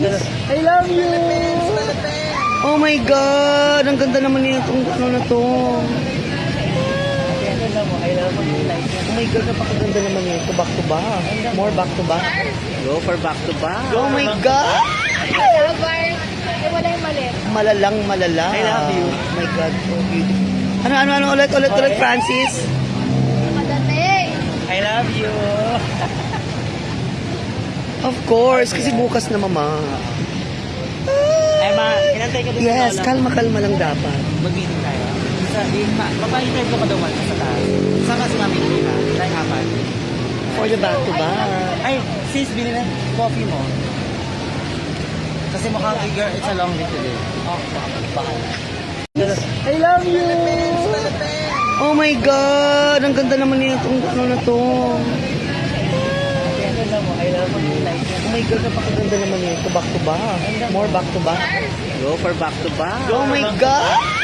I love you! Oh my God! Ang ganda naman nitong ano na to. Oh my God, napakaganda naman nito. Back to back. More back to back. Go for back to back. Oh my God! Wala yung mali. Malalang malala. I love you. Oh my God, so beautiful. Ano, ulit, Francis? Madating. I love you. Of course, kasi bukas na mama. Ay ma, inantay ka din Yes, kalma-kalma lang dapat. Mag-meeting tayo. Papahintay ko pa daw man sa taas. Saan kasi namin kita? Tayo apat. For the back to back. Ay, sis, bilhin na coffee mo. Kasi mukhang eager, it's a long day today. Oh, bahala. I love you! Oh my God! Ang ganda naman nitong ano na to. Oh my God, napakaganda naman nito. Back to back. More back to back. Go for back to back. Oh my God!